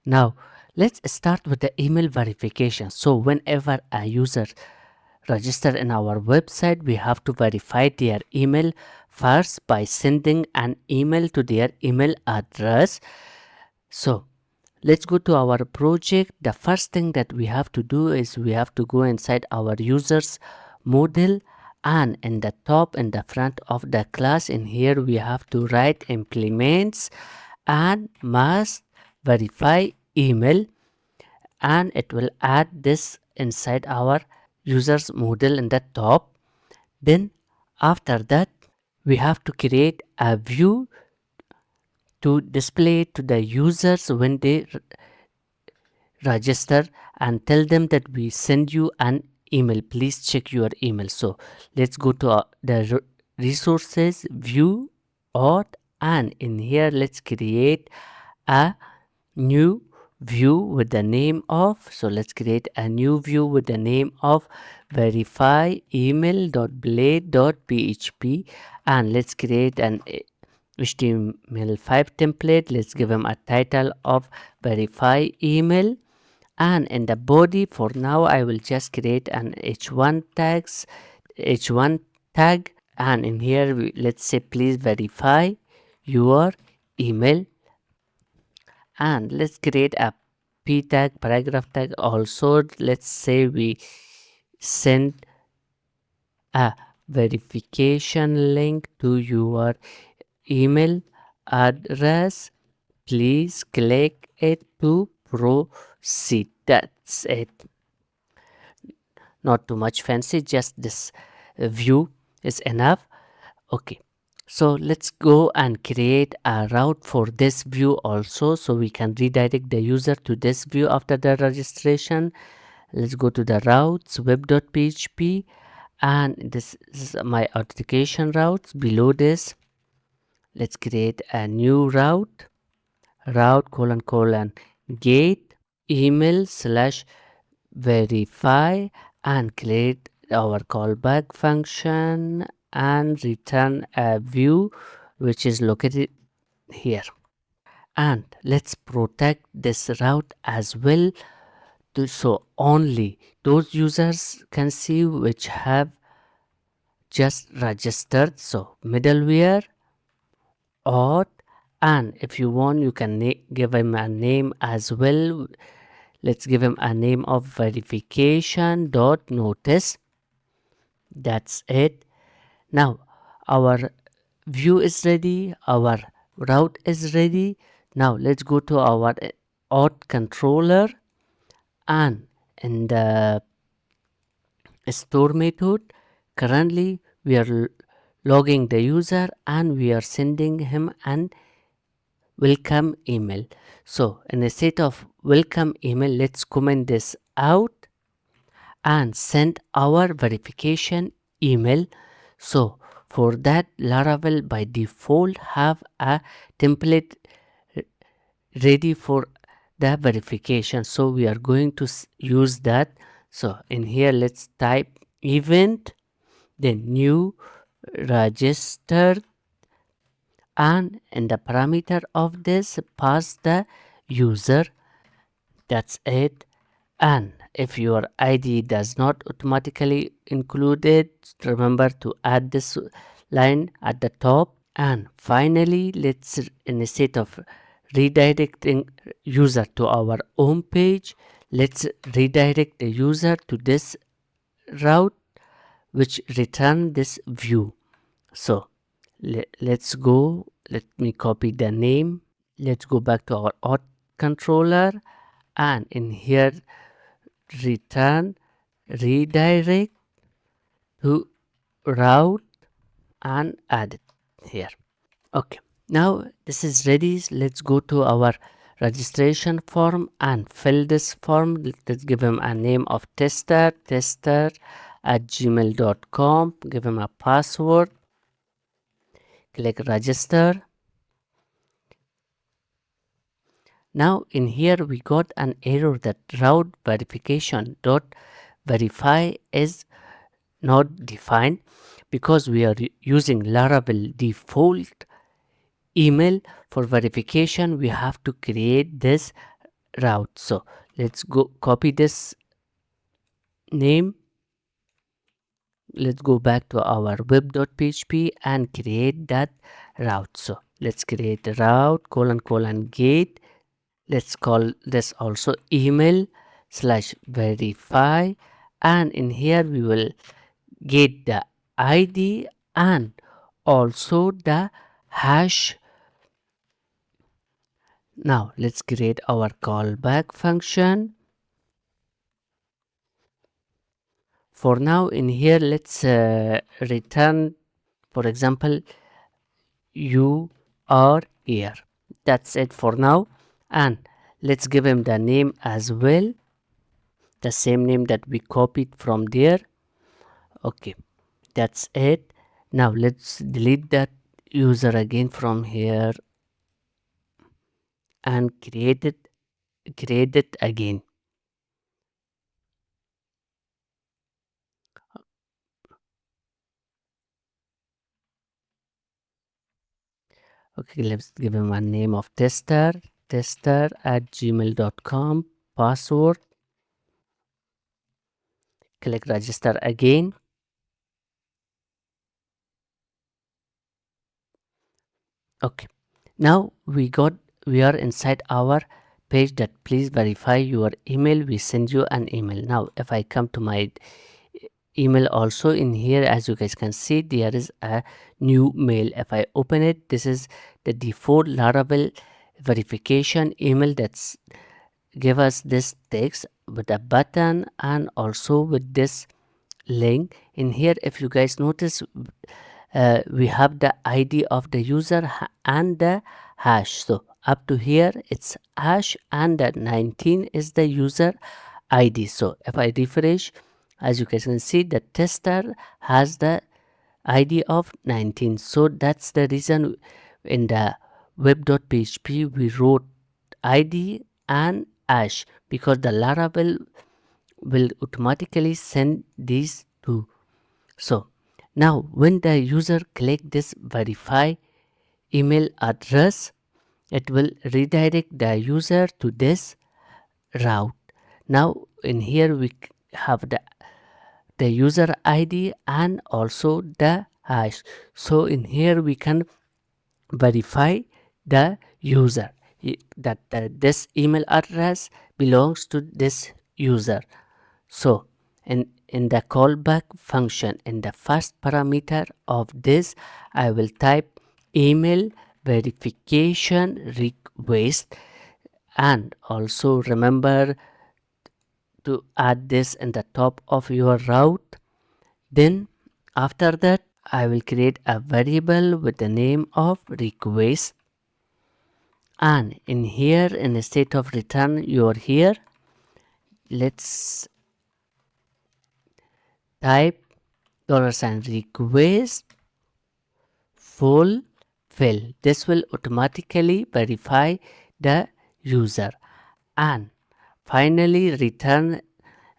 Now let's start with the email verification. So whenever a user register in our website, we have to verify their email first by sending an email to their email address. So let's go to our project. The first thing that we have to do is we have to go inside our users model, and in the top in the front of the class, in here we have to write implements and must verify email, and it will add this inside our users model in the top. Then after that we have to create a view to display to the users when they register, and tell them that we send you an email, please check your email. So let's go to the resources view auth, and in here let's create a new view with the name of, so let's create a new view with the name of verify email.blade.php, and let's create an HTML5 template. Let's give them a title of verify email, and in the body for now I will just create an h1 tag, and in here let's say please verify your email, and let's create a p tag, paragraph tag. Also let's say we send a verification link to your email address, please click it to proceed. That's it, not too much fancy, just this view is enough. Okay, so let's go and create a route for this view also, so we can redirect the user to this view after the registration. Let's go to the routes web.php, and this is my authentication routes. Below this let's create a new route gate email slash verify, and create our callback function and return a view which is located here. And let's protect this route as well, so only those users can see which have just registered. So middleware auth, and if you want you can give him a name as well. Let's give him a name of verification dot notice. That's it. Now our view is ready, our route is ready. Now let's go to our auth controller, and in the store method currently we are logging the user and we are sending him an welcome email. So in the state of welcome email, let's comment this out and send our verification email. So for that, Laravel by default have a template ready for the verification, so we are going to use that. So in here let's type event, then new register, and in the parameter of this pass the user. That's it. And if your ID does not automatically include it, remember to add this line at the top. And finally, let's, instead of redirecting user to our home page, let's redirect the user to this route which return this view. So let's go, let me copy the name. Let's go back to our auth controller, and in here return redirect to route and add it here. Okay, now this is ready. Let's go to our registration form and fill this form. Let's give him a name of tester at gmail.com. Give him a password, click register. Now in here we got an error that route verification dot verify is not defined, because we are using Laravel default email. For verification we have to create this route. So let's go copy this name. Let's go back to our web.php and create that route. So let's create a route ::gate. Let's call this also email slash verify, and in here we will get the ID and also the hash. Now let's create our callback function. For now, in here let's return, for example, you are here. That's it for now, and let's give him the name as well, the same name that we copied from there. Okay, that's it. Now let's delete that user again from here and create it again. Okay, let's give him a name of tester@gmail.com, password, click register again. Okay, now we are inside our page that please verify your email. We send you an email. Now if I come to my email, also in here, as you guys can see, there is a new mail. If I open it, this is the default Laravel verification email that's give us this text with a button and also with this link. In here, if you guys notice, we have the ID of the user and the hash. So up to here it's hash and the 19 is the user ID. So if I refresh, as you guys can see, the tester has the ID of 19. So that's the reason in the web.php we wrote ID and hash, because the Laravel will automatically send these two. So now when the user click this verify email address, it will redirect the user to this route. Now in here we have the user ID and also the hash. So in here we can verify the user that this email address belongs to this user. So in the callback function, in the first parameter of this, I will type email verification request, and also remember to add this in the top of your route. Then after that, I will create a variable with the name of request, and in here in the state of return you're here, let's type $request fulfill. This will automatically verify the user and finally return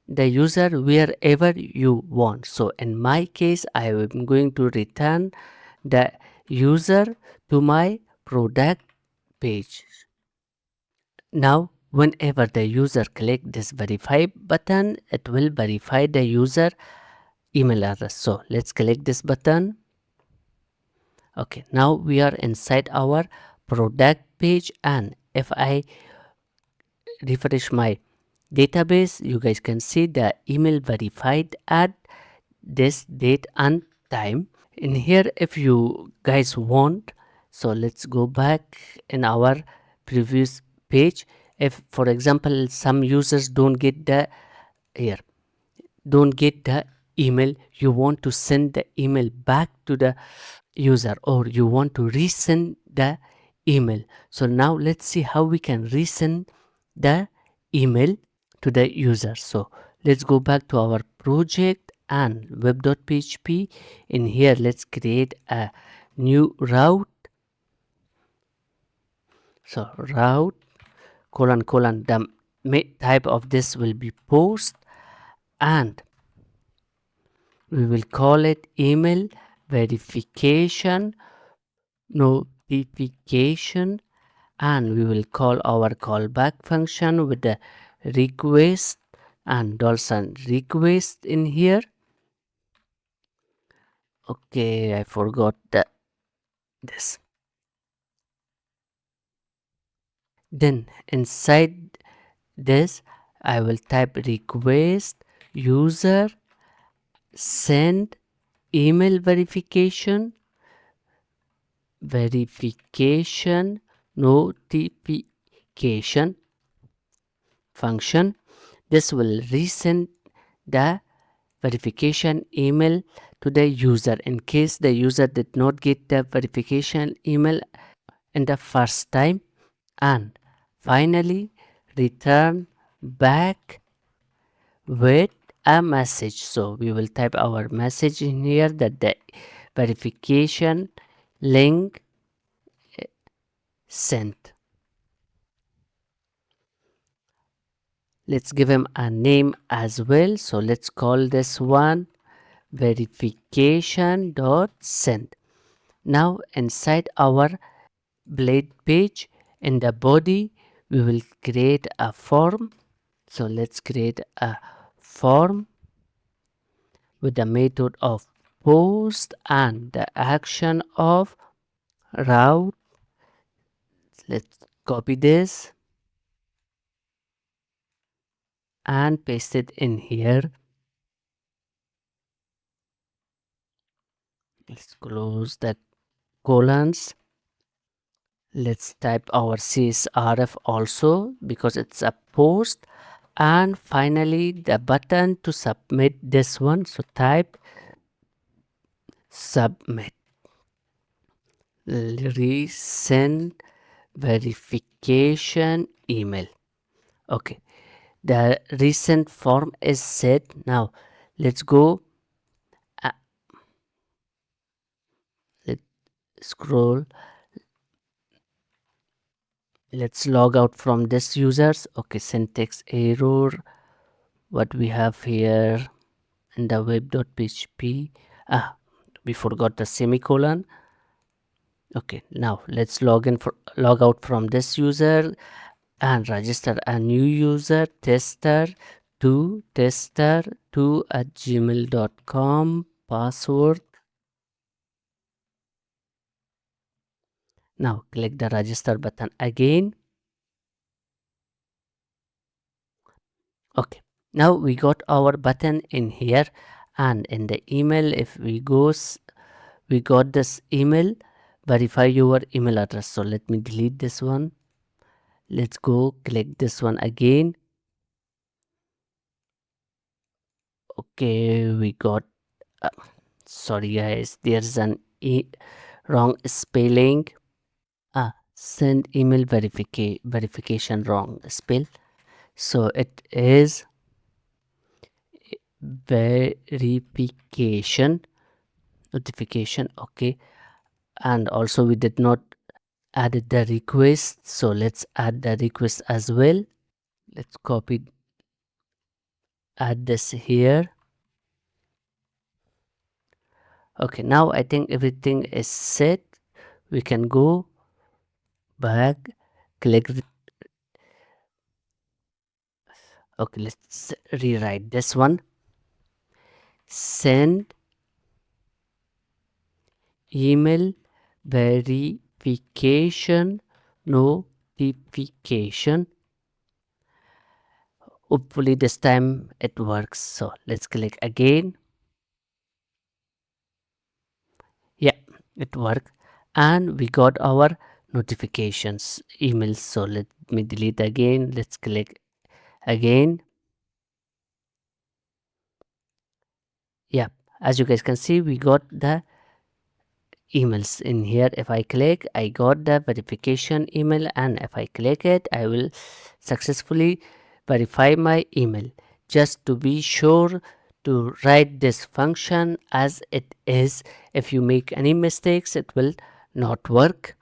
the user wherever you want. So in my case, I am going to return the user to my product page. Now whenever the user click this verify button, it will verify the user email address. So let's click this button. Okay, now we are inside our product page, and if I refresh my database, you guys can see the email verified at this date and time. In here, if you guys want, so let's go back in our previous page. If for example some users don't get the here don't get the email, you want to send the email back to the user, or you want to resend the email. So now let's see how we can resend the email to the user. So let's go back to our project and web.php. In here, let's create a new route. So route : the type of this will be post, and we will call it email verification notification and we will call our callback function with the request and dollar request in here. Okay, I forgot this. Then inside this, I will type request user send email verification notification function. This will resend the verification email to the user in case the user did not get the verification email in the first time. And finally, return back with a message. So we will type our message in here that the verification link sent. Let's give him a name as well. So let's call this one verification.send. Now inside our blade page in the body, we will create a form. So let's create a form with the method of post and the action of route. Let's copy this and paste it in here. Let's close the colons. Let's type our CSRF also because it's a post. And finally the button to submit this one. So type submit. Resend verification email. Okay, the recent form is set. Now let's go, let's scroll, let's log out from this users. Okay, syntax error. What we have here in the web.php, we forgot the semicolon. Okay, now let's log out from this user and register a new user, tester2 password. Now click the register button again. Okay, now we got our button in here, and in the email, if we we got this email, verify your email address. So let me delete this one. Let's go click this one again. Okay, we got sorry guys, there's an wrong spelling. Send email verification wrong spell. So it is verification notification. Okay, and also we did not added the request, so let's add the request as well. Let's copy, add this here. Okay, now I think everything is set. We can go back, click okay, let's rewrite this one. Send email verification notification. Hopefully this time it works. So let's click again. Yeah, it worked, and we got our notifications emails. So let me delete again. Let's click again. Yeah, as you guys can see, we got the emails in here. If I click, I got the verification email, and if I click it, I will successfully verify my email. Just to be sure to write this function as it is. If you make any mistakes, it will not work.